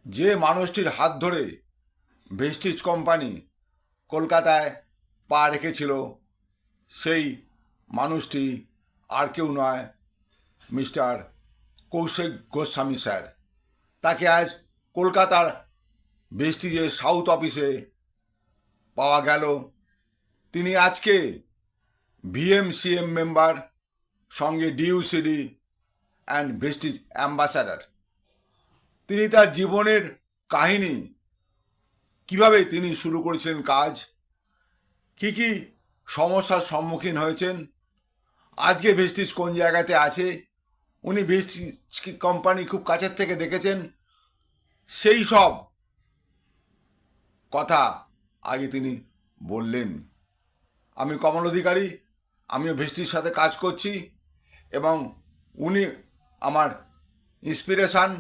যে মানুষটির হাত ধরে ভেস্টিজ কোম্পানি কলকাতায় পা রেখেছিল সেই মানুষটি আর কেউ নয়, মিস্টার কৌশিক গোস্বামী স্যার। তাকে আজ কলকাতার ভেস্টিজের সাউথ অফিসে পাওয়া গেল। তিনি আজকে ভিএমসিএম মেম্বার, সঙ্গে ডিইউসিডি অ্যান্ড ভেস্টিজ অ্যাম্বাসাডার। তিনি তার জীবনের কাহিনী, কিভাবে তিনি শুরু করেছিলেন কাজ, কি কি সমস্যার সম্মুখীন হয়েছেন, আজকে ভেস্টিজ কোন জায়গাতে আছে, উনি ভেস্টিজ কোম্পানি খুব কাছের থেকে দেখেছেন, সেই সব কথা আগে তিনি বললেন। আমি কমল অধিকারী, আমিও ভেস্টিজের সাথে কাজ করছি এবং উনি আমার ইন্সপিরেশান।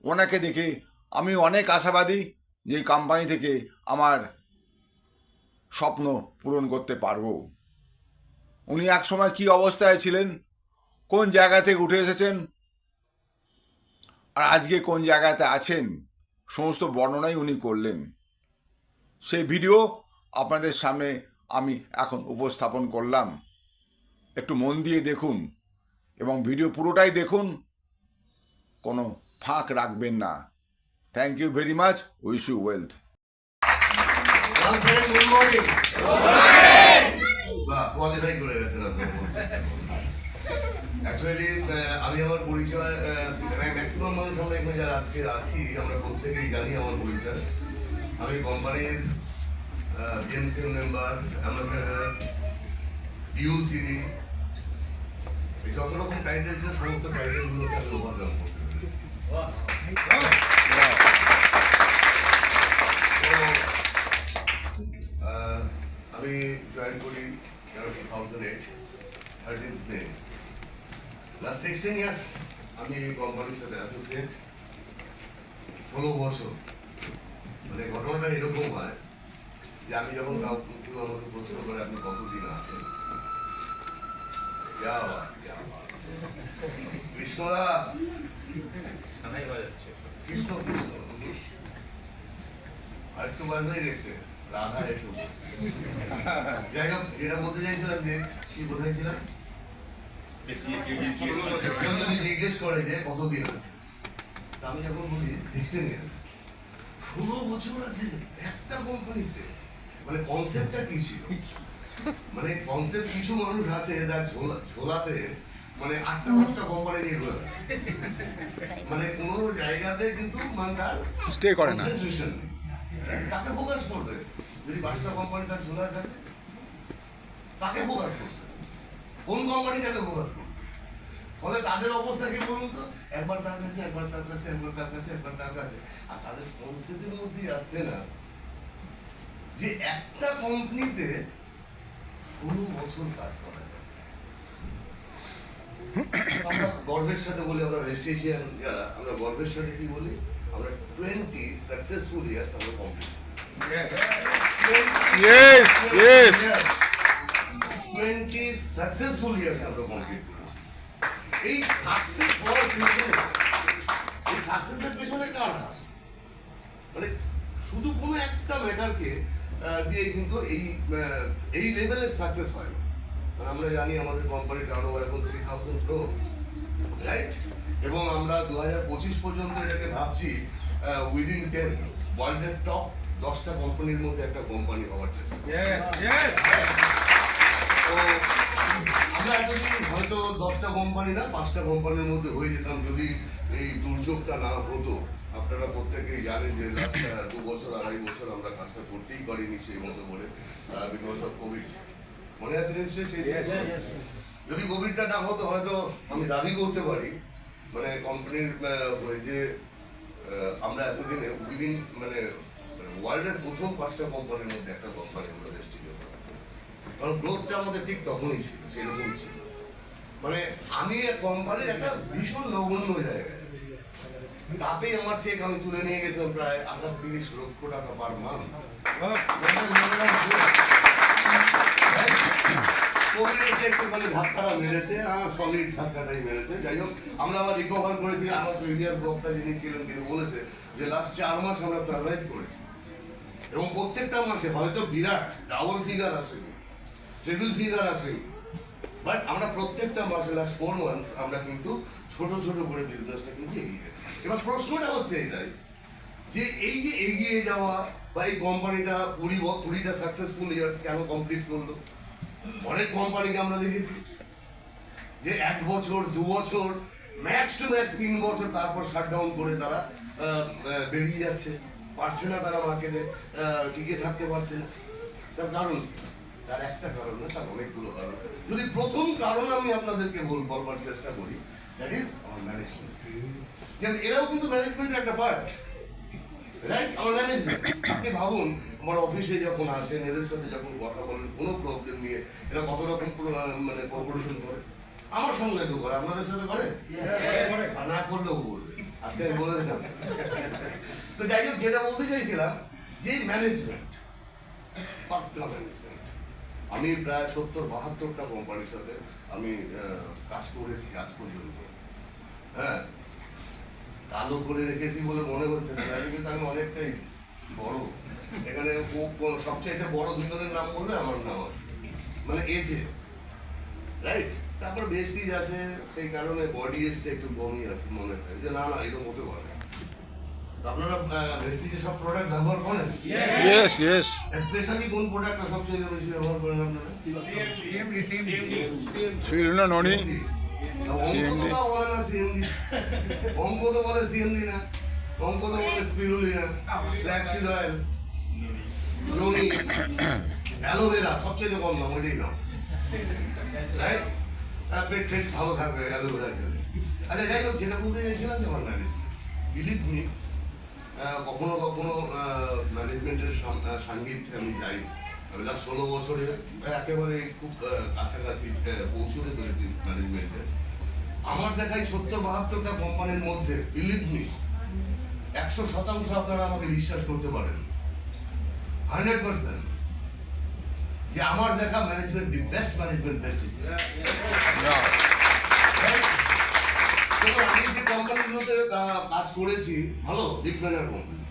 ওনাকে দেখে আমি অনেক আশাবাদী যে এই কোম্পানি থেকে আমার স্বপ্ন পূরণ করতে পারবো। উনি একসময় কি অবস্থায় ছিলেন, কোন জায়গা থেকে উঠে এসেছেন, আর আজকে কোন জায়গাতে আছেন, সমস্ত বর্ণনাই উনি করলেন। সেই ভিডিও আপনাদের সামনে আমি এখন উপস্থাপন করলাম। একটু মন দিয়ে দেখুন এবং ভিডিও পুরোটাই দেখুন, কোনো ফাঁক রাখবেন না। Thank you very much, wish you wealth. Qualify করে গেছেন আপনি। অ্যাকচুয়ালি আমি আমার পরিচয়, ম্যাক্সিমাম মানুষ আমরা এখানে যারা আজকে আছি আমরা প্রত্যেকেই জানি আমার পরিচয়। আমি কোম্পানির বিএমসিএম মেম্বার, অ্যাম্বাসেডার, ডিইউসিডি, যত রকম টাইটেল ছিল সমস্ত টাইটেলগুলোকে আমি ওভারকাম করতে পেরেছি। আমি জয়েন করি 2008 13th May। লাস্ট 16 ইয়ার্স আমি কোম্পানির সাথে অ্যাসোসিয়েট, 16 বছর। মানে ঘটনাটা এরকম হয় যে আমি যখন কেউ আমাকে প্রশ্ন করে আপনি কতদিন আছেন, কৃষ্ণদা, কৃষ্ণ কৃষ্ণ, আর একটু বাজলেই দেখতে রাধা এসে উপস্থিত। যাই হোক, যেটা বলতে চাইছিলাম যে কি কোথায় ছিলাম, কেউ যদি জিজ্ঞেস করে যে কতদিন আছে, আমি যখন বলি 16 ইয়ার্স, 16 বছর আছে একটা কোম্পানিতে। মানে কনসেপ্টটা কি ছিল, মানে কনসেপ্ট কিছু মানুষ আছে তার ঝোলাতে মানে 8টা-10টা কোম্পানি নিয়ে ঘুরে বেড়াচ্ছে, মানে কোনো জায়গাতে কিন্তু মানে তার স্টে করে না, কনসেন্ট্রেশন নেই। কাকে ফোকাস করবে যদি 5টা কোম্পানি তার ঝোলায় থাকে? কাকে ফোকাস করবে, কোন কোম্পানিটাকে ফোকাস করবে? ফলে তাদের অবস্থা কি বলুন তো, একবার তার কাছে, একবার তার কাছে, একবার তার কাছে, একবার তার কাছে। আর তাদের কনসেপ্টের মধ্যেই আসছে না যে একটা কোম্পানিতে 16 বছর কাজ করা যায়। আমরা গর্বের সাথে বলি, আমরা ভেস্টিজিয়ান যারা, আমরা গর্বের সাথে কি বলি, আমরা 20 সাকসেসফুল ইয়ার্স আমরা কমপ্লিট করেছি। 20 সাকসেসফুল ইয়ার্স আমরা কমপ্লিট করেছি। এই সাকসেস হওয়ার পেছনে, এই সাকসেসের পেছনে কার হাত? মানে শুধু কোনো একটা ম্যাটারকে দিয়ে কিন্তু এই লেভেলের সাকসেস হয় না। মানে আমরা জানি আমাদের কোম্পানির টার্নওভার এখন 3000 crore, রাইট? এবং আমরা 2025 পর্যন্ত এটাকে ভাবছি উইদিন 10 ওয়ার্ল্ডের টপ 10টা কোম্পানির মধ্যে একটা কোম্পানি হওয়ার চেষ্টা। তো আমরা এতদিন হয়তো 10টা কোম্পানি না 5টা কোম্পানির মধ্যে হয়ে যেতাম যদি এই দুর্যোগটা না হতো। আপনারা প্রত্যেকেই জানেন যে লাস্ট 2 বছর 2.5 বছর আমরা কাজটা করতেই পারিনি সেই মতো করে, বিকজ অফ কোভিড। মনে আছে নিশ্চয়ই সেই? যদি কোভিডটা না হতো হয়তো আমি দাবি করতে পারি মানে কোম্পানির যে আমরা এতদিনে উইদিন মানে ওয়ার্ল্ডের প্রথম 5টা কোম্পানির মধ্যে একটা কোম্পানি আমরা ভেস্টিজ, কারণ গ্রোথটা আমাদের ঠিক তখনই ছিল, সেরকমই ছিল। মানে আমি কোম্পানির একটা ভীষণ নগণ্য জায়গায় আছি। তাতেই আমার চেক আমি তুলে নিয়ে গেছিলাম প্রায় 28-30 লক্ষ টাকা পার মান্থ। তো কোভিড এসে একটুখানি ধাক্কাটা মেরেছে, সলিড ধাক্কাটাই মেরেছে। যাই হোক, আমরা আবার রিকভার করেছি। আমার প্রিভিয়াস বক্তা যিনি ছিলেন তিনি বলেছে যে লাস্ট 4 মাস আমরা সার্ভাইভ করেছি, এবং প্রত্যেকটা মাসে হয়তো বিরাট ডাবল ফিগার আসেনি, ট্রিপল ফিগার আসেনি, বাট আমরা প্রত্যেকটা মাসে লাস্ট 4 মান্থস আমরা কিন্তু ছোট ছোট করে বিজনেসটা কিন্তু এগিয়ে গেছি। এবার প্রশ্নটা হচ্ছে এটাই যে এই যে এগিয়ে যাওয়া বা এই কোম্পানিটা 20টা সাকসেসফুল ইয়ার্স কেন কমপ্লিট করলো? অনেক কোম্পানিকে আমরা দেখেছি যে 1 বছর 2 বছর ম্যাক্স টু ম্যাক্স 3 বছর, তারপর শাটডাউন করে তারা বেরিয়ে যাচ্ছে, পারছে না, তারা মার্কেটে টিকে থাকতে পারছে না। তার কারণ, তার একটা কারণ না, তার অনেকগুলো কারণ। যদি প্রথম কারণ আমি আপনাদেরকে বলবার চেষ্টা করি, দ্যাট ইজ আমার ম্যানেজমেন্ট। যেমন এরাও কিন্তু ম্যানেজমেন্টের একটা পার্ট, রাইট? আমার ম্যানেজমেন্ট। আপনি ভাবুন, আমার অফিসে যখন আসেন, এদের সাথে যখন কথা বলেন কোনো প্রবলেম নিয়ে, এরা কত রকম মানে কোঅপারেশন করে। আমার সঙ্গে তো করে, আপনাদের সাথে করে, আর না করলেও বলবে। আজকে আমি বলে দিলাম। তো যাই হোক, যেটা বলতে চাইছিলাম যে ম্যানেজমেন্ট, পাক্কা ম্যানেজমেন্ট। আমি প্রায় 70-72টা কোম্পানির সাথে আমি কাজ করেছি আজ পর্যন্ত। হ্যাঁ, কালো করে রেখেছি বলে মনে হচ্ছে না, কিন্তু আমি অনেকটাই বড়। এখানে সবচাইতে বড় দুজনের নাম বললে আমার নাম আছে, মানে এজে, রাইট? তারপর ভেস্টিজ আছে, সেই কারণে বডি এজটা একটু কমই আছে, মনে হয় যে না না এরকম হতে পারে। আপনারা ভেস্টিজের সব প্রোডাক্ট ব্যবহার করেন? Yes yes. স্পেশালি কোন প্রোডাক্টটা সবচেয়ে বেশি ব্যবহার করেন আপনারা? সিরুনা ননি অঙ্ক তো বলে না সিএমডি, অঙ্ক তো বলে সিএমডি না, অঙ্ক তো বলে স্পিরুলিনা, ফ্ল্যাক্সিড অয়েল, ননি, অ্যালোভেরা সবচেয়ে কম দাম, ওইটাই নাম, রাইট? পেট টেট ভালো থাকবে অ্যালোভেরা খেলে। আচ্ছা, যাই হোক, যেটা বলতে চাইছিলাম যে আমার ম্যানেজমেন্ট, বিলিভ মি, কখনো কখনো ম্যানেজমেন্টের সান্নিধ্যে আমি যাই। আমি লাস্ট 16 বছরে একেবারে খুব কাছাকাছি পৌঁছতে পেরেছি ম্যানেজমেন্টে। আমার দেখাই 70-72টা কোম্পানির মধ্যে, বিলিভ মি, 100% আপনারা আমাকে বিশ্বাস করতে পারেন, 100%, যে আমার দেখা management the best management best. আমি যে কোম্পানিগুলোতে কাজ করেছি, ভালো big manner company,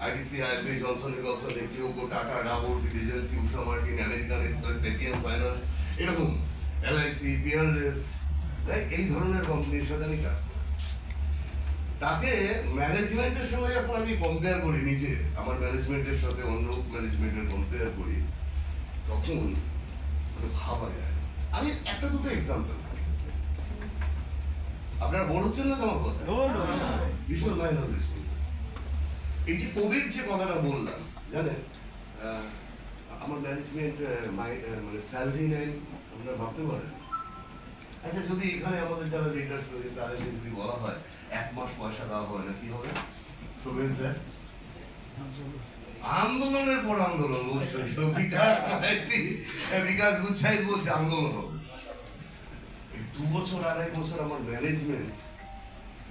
ITC, IRB, Johnson and Johnson, টিওকো, Tata, Dabur, the agency, Usha Martin, American Express, ATM finance, এরকম এলআইসি, পিয়ারলেস, রাইট? এই ধরনের কোম্পানির সাথে আমি কাজ করেছি। তাতে ম্যানেজমেন্টের সঙ্গে যখন আমি কম্পেয়ার করি নিজে, আমার ম্যানেজমেন্টের সাথে অন্য ম্যানেজমেন্টের কম্পেয়ার করি, তখন মানে ভাবা যায়। আমি একটা দুটো এক্সাম্পল, আপনারা বড় হচ্ছেন না তোমার কথা, ভীষণ লাইন হবে। এই যে কোভিড যে কথাটা বললাম, জানেন, আমার ম্যানেজমেন্ট মানে স্যালারি নেন, আপনারা ভাবতে পারেন। আচ্ছা, যদি এখানে আমাদের যারা লিডার্স রয়েছে তাদেরকে যদি বলা হয় 1 মাস পয়সা দেওয়া হয় না, কি হবে? শুনবেন স্যার, আন্দোলনের পর আন্দোলন বলছে, বিকাশ গুচ্ছাই বলছে আন্দোলন হবে। এই 2 বছর 2.5 বছর আমার ম্যানেজমেন্ট,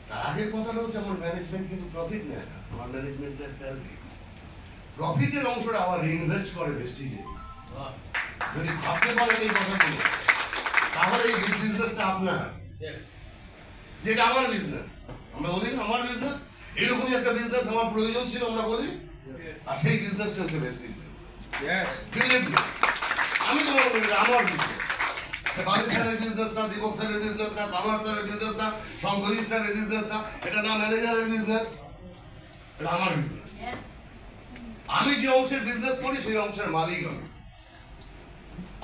তার আগের কথাটা হচ্ছে আমার ম্যানেজমেন্ট কিন্তু প্রফিট নেয় না, আমার ম্যানেজমেন্ট নেয় স্যালারি। প্রফিটের অংশটা আবার রিইনভেস্ট করে ভেস্টিজে। যদি ভাবতে পারেন এই কথাগুলো, তাহলে এই বিজনেসটা আপনার, যেটা আমার বিজনেস, আমরা বলি আমার বিজনেস, এরকমই একটা বিজনেস আমার প্রয়োজন ছিল, আমরা বলি, আর সেই বিজনেসটা হচ্ছে ভেস্টিজ বিজনেস। আমি তোমার বলি আমার বিজনেস, বালি স্যারের বিজনেস না, দীপক স্যারের বিজনেস না, কামার স্যারের বিজনেস না, শঙ্করী স্যারের বিজনেস না, এটা না ম্যানেজারের বিজনেস, এটা আমার বিজনেস। আমি যে অংশের বিজনেস করি সেই অংশের মালিক আমি।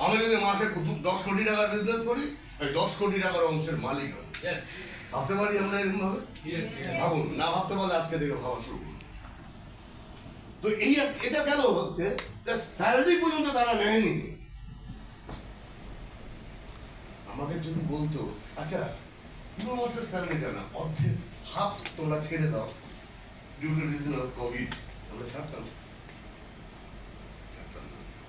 আমি যদি মাসে 10 কোটি টাকার বিজনেস করি, এই 10 কোটি টাকার অংশের মালিক আমি। ভাবতে পারি আমরা এরকম ভাবে? ভাবুন, না ভাবতে পারলে আজকে থেকে ভাবা শুরু করুন। তো এটা কেন হচ্ছে? স্যালারি পর্যন্ত তারা নেয়নি। আমাকে যদি বলতো, আচ্ছা পুরো মাসের স্যালারিটা না, অর্ধেক, হাফ তোমরা ছেড়ে দাও, due to reason of COVID, আমরা ছাড়তাম।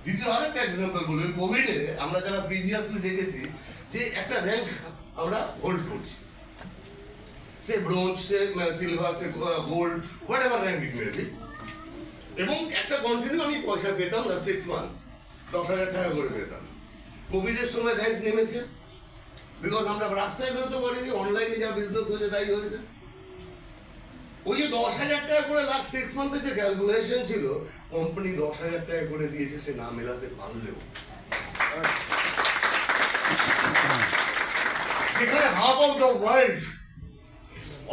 দ্বিতীয় আরেকটা এক্সাম্পল বলি, ওই কোভিডে আমরা যারা প্রিভিয়াসলি দেখেছি যে একটা র্যাঙ্ক আমরা হোল্ড করছি, সে ব্রোঞ্জ, সে সিলভার, সে gold, whatever rank it may be, এবং একটা কন্টিনিউ আমি পয়সা পেতাম না, 6 মান্থ 10,000 টাকা করে পেতাম। কোভিডের সময় র্যাঙ্ক নেমেছে, বিকজ আমরা রাস্তায় বেরোতে পারিনি, অনলাইনে যা বিজনেস হয়েছে তাই হয়েছে। ওই যে 10,000 টাকা করে লাস্ট 6 মান্থের যে ক্যালকুলেশন ছিল, কোম্পানি 10,000 টাকা করে দিয়েছে, সে না মেলাতে পারলেও। যেখানে হাফ অফ দ্য ওয়ার্ল্ড,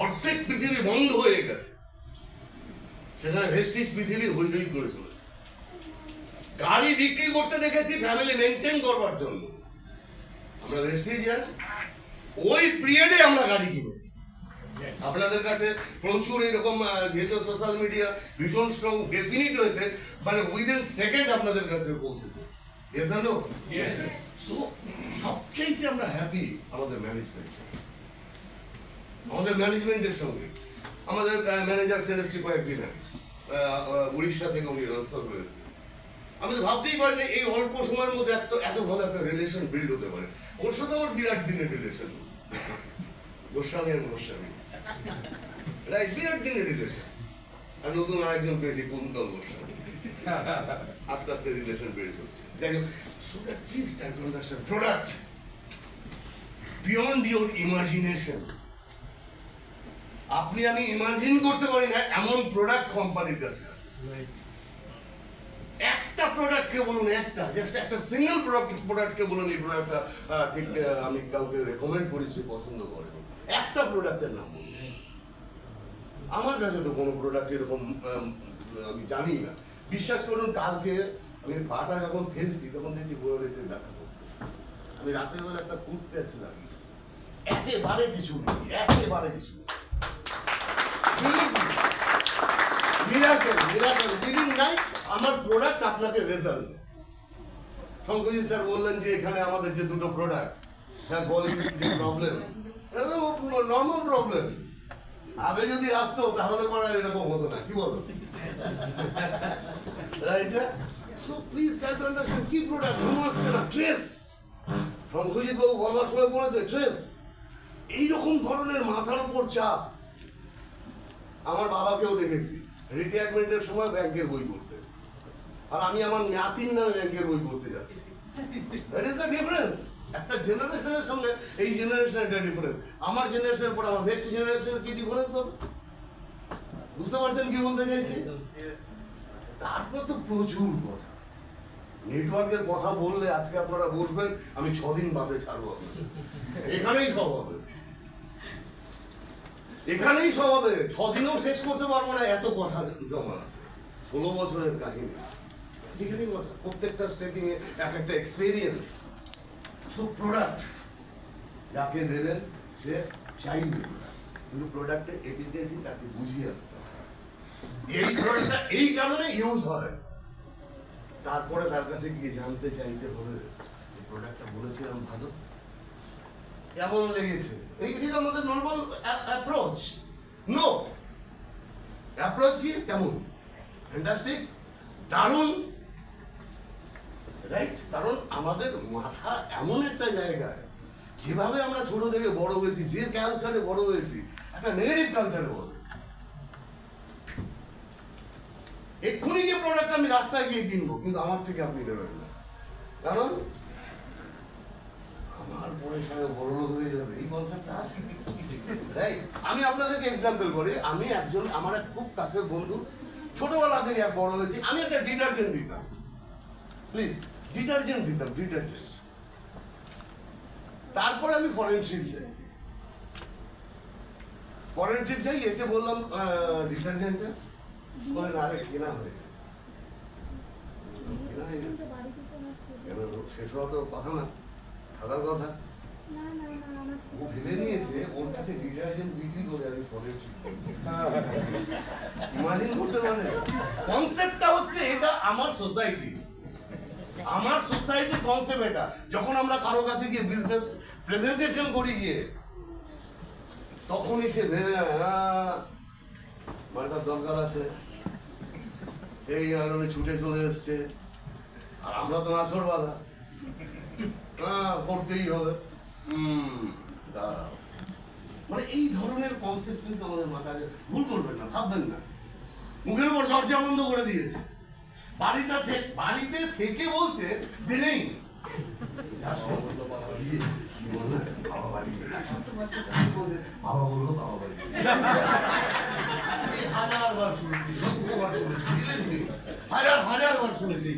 অর্ধেক পৃথিবী বন্ধ হয়ে গেছে, সেখানে ভেস্টিজ পৃথিবী হই হই করে চলেছে। গাড়ি বিক্রি করতে দেখেছি ফ্যামিলি মেনটেন করবার জন্য। আমরা ভেস্টিজিয়ান, ওই পিরিয়ডে আমরা গাড়ি কিনেছি। আপনাদের কাছে প্রচুর এরকম, যেহেতু সোশ্যাল মিডিয়া ভীষণ স্ট্রং, ডেফিনিট হয়েছে, মানে উইদিন সেকেন্ড আপনাদের কাছে পৌঁছেছে। ইয়েস আর নো? সো সবচেয়ে আমরা হ্যাপি আমাদের ম্যানেজমেন্টের সঙ্গে। আমাদের ম্যানেজার সেলেসি কয়েকদিন আগে উড়িষ্যা থেকে উনি ট্রান্সফার করেছে। আমি তো ভাবতেই পারিনি এই অল্প সময়ের মধ্যে এত ভালো একটা রিলেশন বিল্ড হতে পারে। ওর সাথে আমার বিরাট দিনের রিলেশন, গোস্বামী আর গোস্বামী, রাইট, বিরাট দিনের রিলেশন। আর নতুন আরেকজন পেয়েছি, কুন্তল গোস্বামী। আস্তে আস্তে রিলেশন বিল্ড হচ্ছে। যাই হোক, so that please try to understand product beyond your imagination. আপনি আমি ইমাজিন করতে পারি না এমন প্রোডাক্ট কোম্পানির কাছে আছে। একটা প্রোডাক্টকে বলুন, একটা সিঙ্গেল প্রোডাক্টকে বলুন এই প্রোডাক্টটা ঠিক আমি কাউকে রেকমেন্ড করেছি, পছন্দ করে, একটা প্রোডাক্টের নাম বলুন। আমার কাছে তো কোনো প্রোডাক্ট এরকম আমি জানি না। বিশ্বাস করুন, কালকে আমি পাটা যখন ফেলছি তখন দেখছি গোড়ালিতে ব্যথা করছে। আমি রাতের বেলা একটা টুথপেস্ট লাগিয়েছি, একেবারে কিছু নেই, একেবারে কিছু নেই। আমার প্রোডাক্ট আপনাকে রেজাল্ট। শঙ্করজি স্যার বললেন যে এখানে আমাদের যে দুটো প্রোডাক্ট, হ্যাঁ, কোয়ালিটি প্রবলেম, নর্মাল প্রবলেম। আগে যদি আসতো তাহলে পরে এরকম হতো না, কি বলো? Right? So please try to understand কি প্রোডাক্ট ঘুম আসছে না, ট্রেস। শঙ্করজিৎ বাবু বলার সময় বলেছে ট্রেস। এইরকম ধরনের মাথার উপর চাপ। আমার বাবাকেও দেখেছি রিটায়ারমেন্টের সময় ব্যাংকের বই পড়তে, আর আমি আমার নাতির নামে ব্যাংকের বই পড়তে যাচ্ছি। That is the difference. একটা জেনারেশনের সঙ্গে এই জেনারেশনের একটা ডিফারেন্স। আমার জেনারেশনের পর আমার নেক্সট জেনারেশনের কি ডিফারেন্স হবে? বুঝতে পারছেন কি বলতে চাইছি? তারপর তো প্রচুর কথা, নেটওয়ার্কের কথা বললে আজকে আপনারা বসবেন, আমি 6 দিন বাদে ছাড়বো আপনাদের। এখানেই সব হবে, এখানেই সব হবে। 6 দিনেও শেষ করতে পারবো না, এত কথা জমা আছে। 16 বছরের কাহিনী, যেখানেই কথা, প্রত্যেকটা স্টেপিং এ এক একটা এক্সপেরিয়েন্স। সো প্রোডাক্ট যাকে দেবেন সে চাইবে, কিন্তু প্রোডাক্টে এফিসিয়েন্সি তাকে বুঝিয়ে আসতে হবে। এই প্রোডাক্টটা এই কারণে ইউজ হয়, তারপরে তার কাছে গিয়ে জানতে চাইতে হবে যে প্রোডাক্টটা বলেছিলাম ভালো, কেমন লেগেছে। এইটি আমাদের নর্মাল অ্যাপ্রোচ। নো, অ্যাপ্রোচ কি কেমন, ফ্যান্টাস্টিক, দারুণ, রাইট? কারণ আমাদের মাথা এমন একটা জায়গায়, যেভাবে আমরা ছোট থেকে বড় হয়েছি, যে কালচারে বড় হয়েছি, একটা নেগেটিভ কালচারে বড় হয়েছি। এক্ষুনি যে প্রোডাক্ট আমি রাস্তায় গিয়ে কিনবো, কিন্তু আমার থেকে আপনি নেবেন না, কারণ আমার পয়সায় বড় লোক হয়ে যাবে, এই কনসেপ্টটা আছে, রাইট? আমি আপনাদেরকে এক্সাম্পল করি। আমি আমার এক খুব কাছের বন্ধু, ছোটবেলা থেকে এক বড় হয়েছি। আমি একটা ডিটারজেন্ট দিতাম, প্লিজ, ডিটারজেন্ট দিতাম, ডিটারজেন্ট। তারপরে আমি ফরেন ট্রিপ যাই, এসে বললাম ডিটারজেন্টটা, বলে না, আরে কেনা হয়ে গেছে। শেষ হওয়া তো কথা না, থাকার কথা। ও ভেবে নিয়েছে ওর কাছে ডিটারজেন্ট বিক্রি করে আমি ফরেন ট্রিপ করবো। ইমাজিন করতে পারেন? কনসেপ্টটা হচ্ছে এটা আমার সোসাইটির কনসেপ্ট এটা। যখন আমরা কারো কাছে গিয়ে বিজনেস প্রেজেন্টেশন করি গিয়ে, তখনই সে ভেবে মালটার দরকার আছে, এই কারণে ছুটে চলে এসছে। আর আমরা তো নাছর বাঁধা, করতেই হবে। দাঁড়াও, মানে এই ধরনের কনসেপ্ট কিন্তু আমাদের মাথায়, ভুল করবেন না, ভাববেন না। মুখের উপর দরজা বন্ধ করে দিয়েছে, বাড়িতে থেকে বলছে যে নেই, বাবা বাড়িতে ছোট্ট বাচ্চা কাছে বলছে বাবা বললো বাবা বাড়িতে হাজারবার শুনেছি, লক্ষবার শুনেছি, হাজারবার শুনেছি।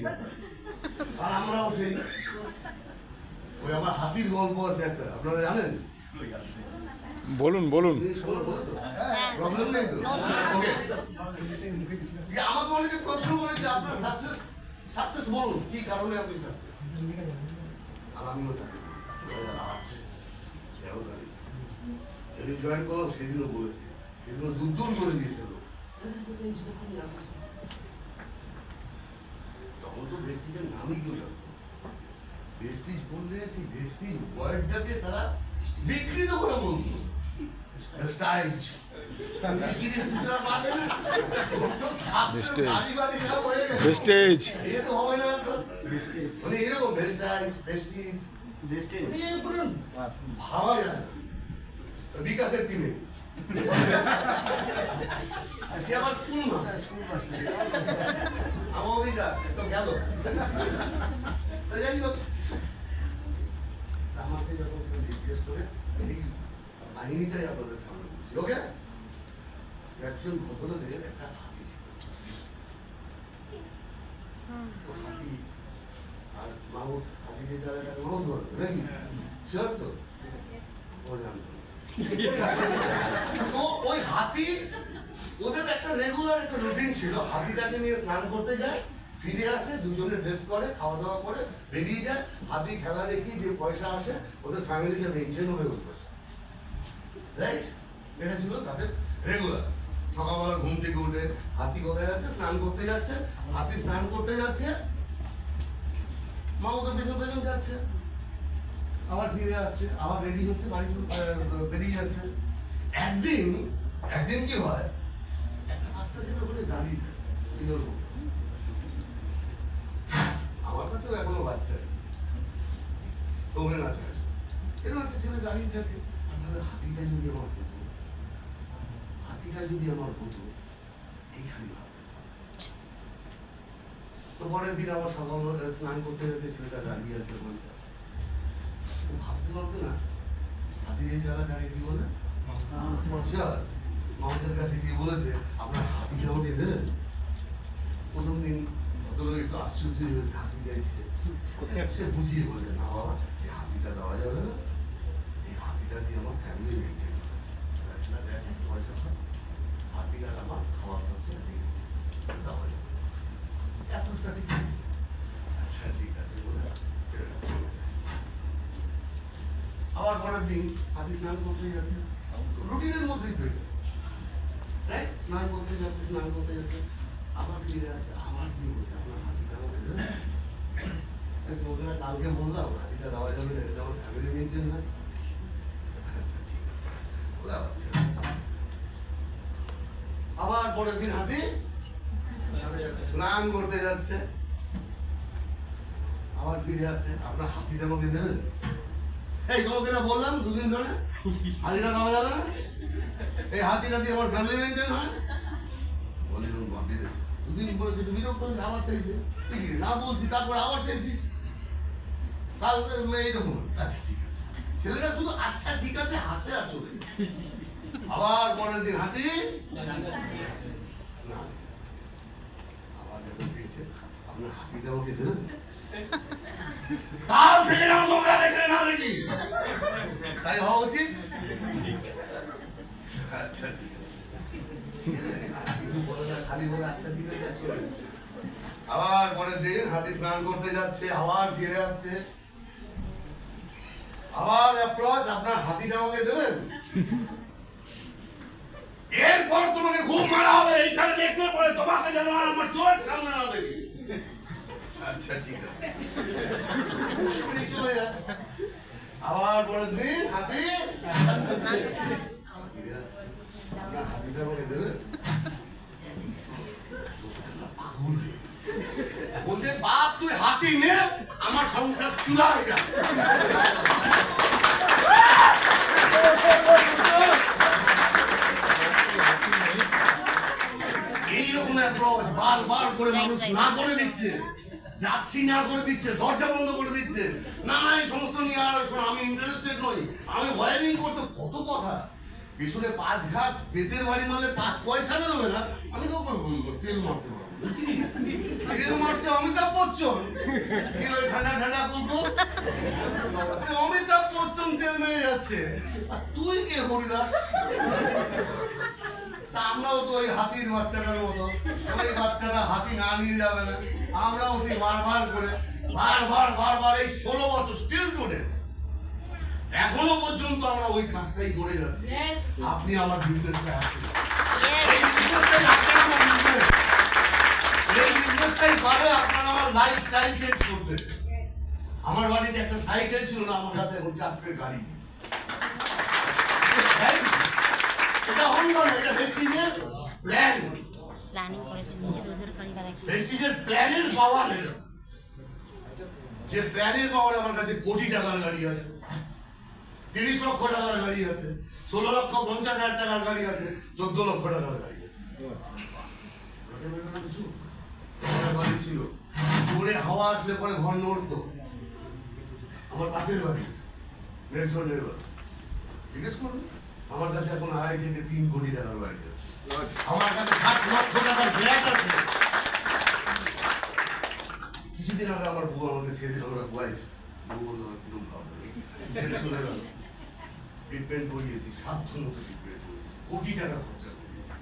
আর আমরাও সেই ওই আমার হাতির গল্প আছে একটা, আপনারা জানেন? বলুন বলুন। প্রবলেম নেই তো? ওকে। আমাকে অনেকে প্রশ্ন করে যে আপনার সাকসেস বলুন, কি কারণে আপনি সাকসেস? আর আমিও থাকি 2008 13 তারিখ যেদিন জয়েন করলাম সেদিনও বলেছি, সেদিনও দূর করে দিয়েছিল। তখন তো ভেস্টিজের নামই কেউ জানতো। ভেস্টিজ বললে সেই ভেস্টিজ ওয়ার্ডটাকে তারা বিকৃত করে বলতো ভেস্টাইজ। ভেস্টেজ ভাবা যায় বিকাশের টিমে সে আবার স্কুল আমার বিকাশ তো গেল। যাই হোক, আমাকে যখন কেউ জিজ্ঞেস করে এই কাহিনীটাই আপনাদের সামনে বলছি। ওকে, একজন ভদ্রলোকের একটা হাতি ছিল। হাতি আর মাহুত, হাতি যে চালায় তাকে মাহুত বলে নাকি? শিওর তো? ও জানতো। তো ওই হাতি, ওদের একটা রেগুলার একটা রুটিন ছিল। হাতিটাকে নিয়ে স্নান করতে যায়, ফিরে আসে, দুজনে ড্রেস করে, খাওয়া দাওয়া করে বেরিয়ে যায়। হাতি খেলা দেখি যে পয়সা আসে, ওদের ফ্যামিলিকে মেনটেন হয়ে উঠবে, রাইট? এটা ছিল তাদের রেগুলার। সকালবেলা ঘুম থেকে উঠে হাতি কোথায় যাচ্ছে? স্নান করতে যাচ্ছে। হাতি স্নান করতে যাচ্ছে, মা ওদের পেছন পেছন যাচ্ছে, আবার ফিরে আসছে, আবার রেডি হচ্ছে, বাড়ি বেরিয়ে যাচ্ছে। একদিন কি হয়, একটা বাচ্চা ছেলে বলে দাঁড়িয়ে যায়, আমার কাছেও এখনো বাচ্চা ওভেন আছে, এরকম একটা ছেলে দাঁড়িয়ে থাকে। আর ভাবে হাতিটা যদি আমার হতো, হাতিটা যদি আমার হতো, এইখানে ভাববে। তো পরের দিন আমার সকাল স্নান করতে যাচ্ছে, ছেলেটা দাঁড়িয়ে আছে ওখানে। ও ভাবতে পারতো না হাতি যে যারা দাঁড়িয়ে কি বলে, মামাদের কাছে গিয়ে বলেছে আপনার হাতিটা আমাকে দেবেন। প্রথম দিন ভদ্রলোক একটু আশ্চর্য হয়েছে, হাতি চাইছে। সে বুঝিয়ে বলে না বাবা, এই হাতিটা দেওয়া যাবে না, এই হাতিটা দিয়ে আমার ফ্যামিলি মেনটেন না, দেখে পয়সা হয়, হাতিটার আমার খাওয়া খরচা নেই, দেওয়া যাবে। এতটা ঠিক, আচ্ছা ঠিক আছে বলে আবার পরের দিন হাতি স্নান করতে যাচ্ছে, রুটিনের মধ্যেই তৈরি, রাইট? স্নান করতে যাচ্ছে, আবার ফিরে আসছে, আবার কি বলছে আপনার হাতিটা আমাকে দেবেন। তোকে না কালকে বললাম হাতিটা দেওয়া যাবে না, এটা আমার ফ্যামিলি মেনটেন হয়। আচ্ছা ঠিক আছে বলে আবার ছেড়ে দিয়েছে। আবার পরের দিন হাতি স্নান করতে যাচ্ছে, আবার ফিরে আসছে, আপনার হাতিটা আমাকে দেবেন। এই তোমাকে না বললাম দুদিন ধরে হাতিটা দেওয়া যাবে না, এই হাতিটা দিয়ে আমার ফ্যামিলি মেনটেন হয়। বলি বিদেশে দুদিন বলেছে, বিরক্ত হয়েছে, আবার চাইছে, না বলছি তারপরে আবার চাইছিস, কাল এইরকম। আচ্ছা ঠিক আছে, ছেলেটা শুধু আচ্ছা ঠিক আছে হাসে আর চলে। আবার পরের দিন হাতি আবার যখন পেয়েছে, আপনার হাতিটা আমাকে দেবেন। কাল থেকে যেন তোমরা দেখে না দেখি, তাই হওয়া উচিত। আচ্ছা ঠিক আছে, কিছু বলে না, খালি বলে আচ্ছা ঠিক আছে। আবার পরের দিন হাতি স্নান করতে যাচ্ছে, আবার ফিরে আসছে, আবার অ্যাপ্রোচ, আপনার হাতিটা আমাকে দেবেন। এরপর তোমাকে খুব মারা হবে, এইখানে দেখলে পরে তোমাকে যেন আমার চোখের সামনে না দেখি। আচ্ছা ঠিক আছে, চলে যায়। আবার পরের দিন হাতি ফিরে আসছে, আপনার হাতিটা আমাকে দেবেন। বলতে বাপ তুই হাতি নে, আমার সংসার চুলা হয়ে যায়। এইরকম অ্যাপ্রোচ বারবার করে মানুষ না করে দিচ্ছে, যাচ্ছি না করে দিচ্ছে, দরজা বন্ধ করে দিচ্ছে, না না এই সমস্ত নিয়ে আর শোনো, আমি ইন্টারেস্টেড নই, আমি ওয়ারিং করতে, কত কথা। পেছনে 5 ঘাট বেতের বাড়ি মারলে 5 পয়সা বেরোবে না, আমি তো করবো তেল মারতে পারবো না। তেল মারছে অমিতাভ বচ্চন, কি ওই ঠান্ডা ঠান্ডা বলতো, অমিতাভ বচ্চন তেল মেরে যাচ্ছে, আর তুই কে হরিদাস? তা আমরাও তো ওই হাতির বাচ্চাটার মতো, ওই বাচ্চাটা হাতি না নিয়ে যাবে না, আমরাও সেই বারবার এই 16 বছর স্টিল টুডে এখনো পর্যন্ত আমরা ওই কাজটাই করে যাচ্ছি। আপনি আমার বিজনেসে আছেন, এই বিজনেসটাই আপনার আমার বিজনেস, এই বিজনেসটাই পারে আপনার আমার লাইফ স্টাইল চেঞ্জ করতে। আমার বাড়িতে একটা সাইকেল ছিল না, আমার কাছে এখন 4টে গাড়ি। এটা হন্ডা না, এটা ভেস্টিজের প্ল্যান, প্ল্যানিং করেছে নিজে রোজগারকারী দ্বারা। ভেস্টিজের প্ল্যানের পাওয়ার, এটা যে প্ল্যানের পাওয়ার আমার কাছে কোটি টাকার গাড়ি আছে, 30 লক্ষ টাকার গাড়ি আছে, 16,50,000 টাকার গাড়ি আছে, 14 লক্ষ টাকার গাড়ি আছে। আমার বাড়ি ছিল, জোরে হাওয়া আসলে পরে ঘর নড়তো। আমার পাশের বাড়ি নেলসনের বাড়ি, জিজ্ঞেস করুন, আমার কাছে এখন 2.5 থেকে 3 কোটি টাকার বাড়ি আছে। আমার কাছে 7 লক্ষ টাকার ফ্ল্যাট আছে। কিছুদিন আগে আমার বউ আমাকে ছেড়ে দিল, আমার ওয়াইফ, বউ বললো আমার কোনো ভাবনা নেই, ছেড়ে চলে গেল। ট্রিটমেন্ট করিয়েছি, সাধ্য মতো ট্রিটমেন্ট করিয়েছি, কোটি টাকা খরচা করিয়েছি।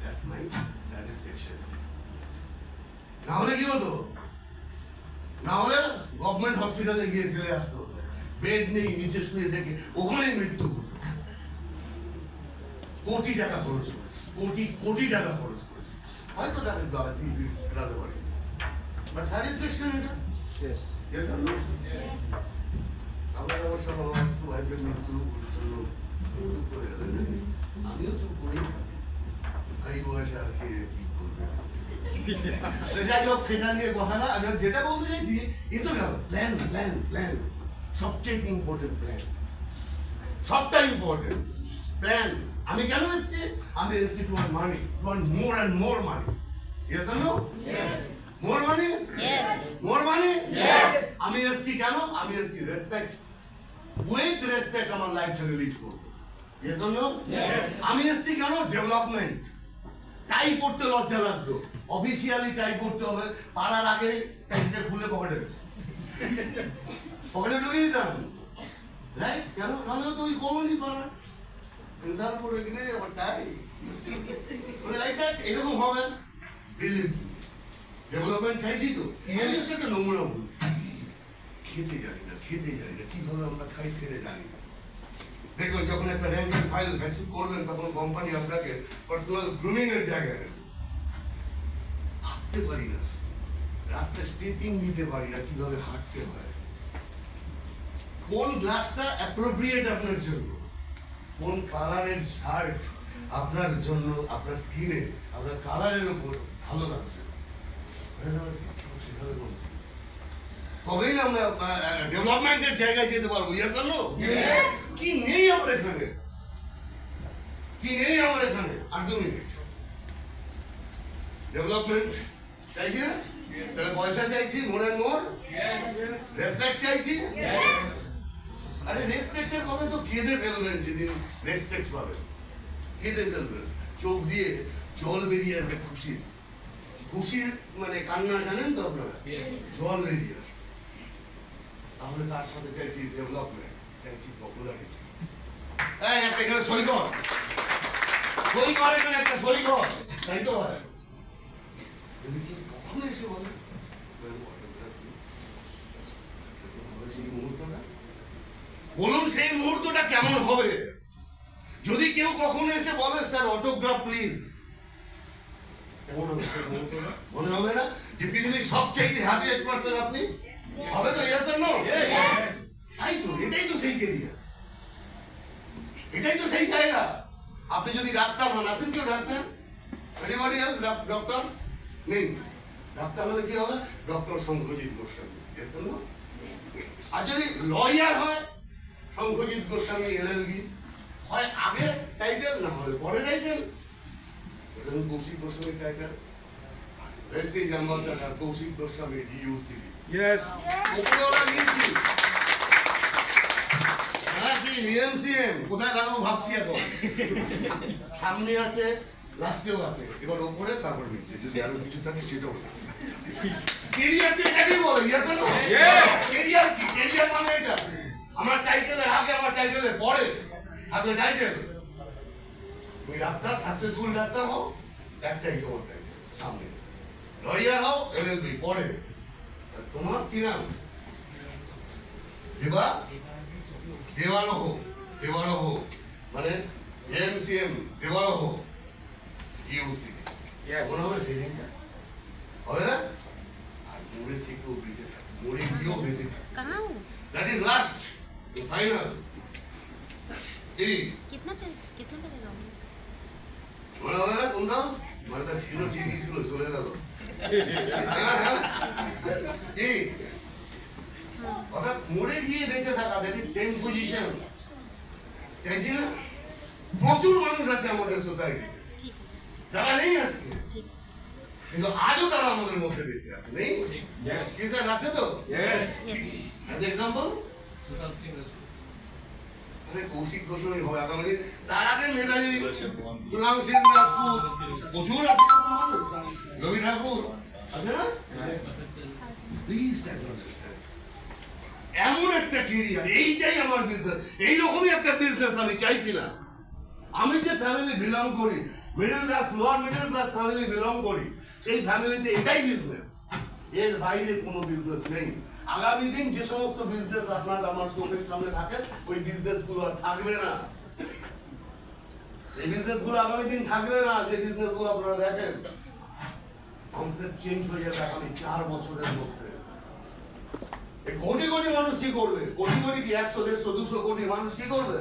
That's my satisfaction. না হলে কি হতো, না হলে গভর্নমেন্ট হসপিটালে গিয়ে ফেলে আসতে হতো, বেড নেই, নিচে শুয়ে থেকে ওখানেই মৃত্যু হতো। কোটি টাকা খরচ করেছি, কোটি টাকা খরচ করেছি, হয়তো তাকে বাবাজি ফেরাতে পারি, বাট স্যাটিসফ্যাকশন এটা। Yes or no? আমার অবশ্য আমার ওয়াইফের মৃত্যু জন্য চুপ করে গেলেন, আমিও চুপ করেই থাকি, এই বয়সে আর কে কি করবে। যাই হোক, সেটা নিয়ে কথা না, আমি যেটা বলতে চাইছি, এ তো গেল প্ল্যান প্ল্যান প্ল্যান, সবচেয়ে ইম্পর্টেন্ট প্ল্যান, সবটা ইম্পর্টেন্ট প্ল্যান। আমি কেন এসেছি? আমি এসেছি to want money, want more and more money. Yes or no? More money, more money. আমি এসেছি কেন? আমি এসেছি রেসপেক্ট, উইথ রেসপেক্ট আমার লাইফটাকে লিড করবো। Yes or no? আমি এসেছি কেন? ডেভেলপমেন্ট। টাই পড়তে লজ্জা লাগতো, অফিসিয়ালি টাই পড়তে হবে, পাড়ার আগে টাইটা খুলে পকেটে ঢুকিয়ে দিতাম, রাইট? কেন? নাহলে তো ওই কমনই পাড়া ইনসার পড়ে কিনে আবার টাই, মানে লাইট এরকম হবে। বিলিভ ডেভেলপমেন্ট চাইছি তো, একটা নোংরা বলছি, খেতে জানি না কিভাবে আমরা খাই ছেড়ে জানি না। দেখবেন যখন একটা র্যাঙ্কের ফাইল হ্যান্ডশেক করবেন, তখন কোম্পানি আপনাকে পার্সোনাল গ্রুমিং এর জায়গায় নেবে। হাঁটতে পারি না, রাস্তায় স্টেপিং নিতে পারি না, কিভাবে হাঁটতে হয়, কোন গ্লাসটা অ্যাপ্রোপ্রিয়েট আপনার জন্য, কোন কালারের শার্ট আপনার জন্য, আপনার স্কিনে, আপনার কালারের উপর ভালো লাগছে, তবেই না আমরা ডেভেলপমেন্টের জায়গায় যেতে পারবো। Yes or no? কি নেই আমার এখানে, কি নেই আমার এখানে? 8 মিনিট ডেভেলপমেন্ট চাইছি না, তাহলে পয়সা চাইছি, মোর অ্যান্ড মোর, রেসপেক্ট চাইছি। আরে রেসপেক্টের কথা তো কেঁদে ফেলবেন, যেদিন রেসপেক্ট পাবেন কেঁদে ফেলবেন, চোখ দিয়ে জল বেরিয়ে আসবে খুশির, খুশির মানে কান্না জানেন তো আপনারা, জল বেরিয়ে আসবে। তাহলে তার সাথে চাইছি ডেভেলপমেন্ট, চাইছি পপুলারিটি। এই একটা এখানে সই কর, এখানে একটা সই কর, তাই তো হয়। যদি কি কখনো এসে বলে সেই মুহূর্তটা, বলুন সেই মুহূর্তটা কেমন হবে? যদি কেউ কখনো এসে বলে স্যার অটোগ্রাফ প্লিজ, কেমন হবে সেই মুহূর্তটা? মনে হবে না যে পৃথিবীর সবচেয়ে হ্যাপিয়েস্ট পারসন আপনি? হবে তো? Yes or no? তাই তো, এটাই তো সেই কেরিয়ার, এটাই তো সেই জায়গা। আপনি যদি ডাক্তার হন, আছেন কেউ ডাক্তার? Anybody else doctor? নেই। ডাক্তার হলে কি হবে? Doctor Shankhajit Goswami. Yes or no? আর যদি লয়ার হয়, শঙ্খজিৎ গোস্বামী এলএলবি, হয় আগে টাইটেল, না হলে পরে টাইটেল। কৌশিক গোস্বামীর title, prestige ambassador Kaushik Goswami DUC Yes. ওপরওয়ালা নিয়েছি। হ্যাঁ কি এমসিএম কোথায় লাগাবো ভাবছি এখন। সামনে আছে লাস্টেও আছে এবার ওপরে তারপর নিচে যদি আরো কিছু থাকে সেটাও কেরিয়ার তো এটাকেই বলে ইয়েস না কেরিয়ার কি কেরিয়ার মানে এটা আমার টাইটেলের আগে আমার টাইটেলের পরে আগে টাইটেল তুমি ডাক্তার সাকসেসফুল ডাক্তার হও একটাই তোমার টাইটেল সামনে লয়ার হও এলএলবি পরে আর তোমার কি নাম দেবা দেবারহ মানে এমসিএম দেবারহ ইউসি মনে হবে সেদিনটা হবে না আর মরে থেকেও বেঁচে থাকে মরে গিয়েও বেঁচে থাকে कहाँ हूँ দ্যাট ইজ লাস্ট ফাইনাল এই कितना पे देगा वो? মনে হবে না কোন দাম মালটা ছিল ঠিকই ছিল চলে গেল কি অর্থাৎ মরে গিয়ে বেঁচে থাকা দ্যাট ইজ সেম পজিশন চাইছি না প্রচুর মানুষ আছে আমাদের সোসাইটি ठीक है যারা নেই আজকে ठीक কিন্তু আজও তারা আমাদের মধ্যে বেঁচে আছে নেই Yes. কি স্যার আছে তো Yes. यस অ্যাজ এক্সাম্পল আরে কৌশিক গোস্বামী হবে আগামী দিন তার আগে নেতাজি গুলাম সিং রাজপুত প্রচুর আছে এরকম মানুষ। রবি ঠাকুর আছে না প্লিজ এমন একটা কেরিয়ার এইটাই আমার বিজনেস এইরকমই একটা বিজনেস আমি চাইছি না আমি যে ফ্যামিলি বিলং করি middle class lower middle class family belong করি সেই ফ্যামিলিতে এটাই বিজনেস এর বাইরে কোনো বিজনেস নেই আগামী দিন যে সমস্ত বিজনেস আপনার আমার চোখের সামনে থাকে ওই বিজনেস গুলো আর থাকবে না এই বিজনেস গুলো আগামী দিন থাকবে না যে বিজনেস গুলো আপনারা দেখেন কনসেপ্ট চেঞ্জ হয়ে যাবে আগামী 4 বছরের মধ্যে এই কোটি কোটি মানুষ কি করবে কোটি কোটি কি 100 150 200 কোটি মানুষ কি করবে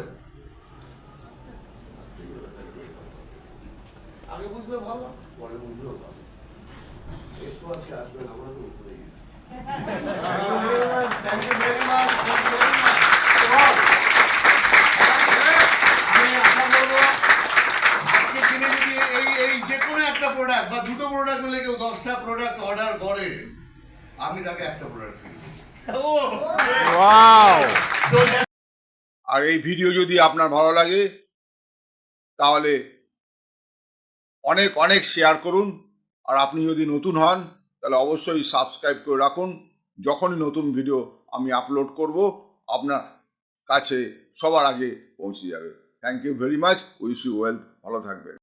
আগে বুঝলে ভালো পরে বুঝলেও ভালো একটু আছে আসবেন আমরা তো উপরে গেছি থ্যাংক ইউ ভেরি মাচ আমি আশা করবো আজকে দিনে যদি এই যে কোনো একটা প্রোডাক্ট বা দুটো প্রোডাক্ট নিলে কেউ 10টা প্রোডাক্ট অর্ডার করে আমি তাকে একটা প্রোডাক্ট কিনি আর এই ভিডিও যদি আপনার ভালো লাগে তাহলে অনেক অনেক শেয়ার করুন আর আপনি যদি নতুন হন তাহলে অবশ্যই সাবস্ক্রাইব করে রাখুন যখনই নতুন ভিডিও আমি আপলোড করব আপনার কাছে সবার আগে পৌঁছে যাবে thank you very much wish you wealth ভালো থাকবেন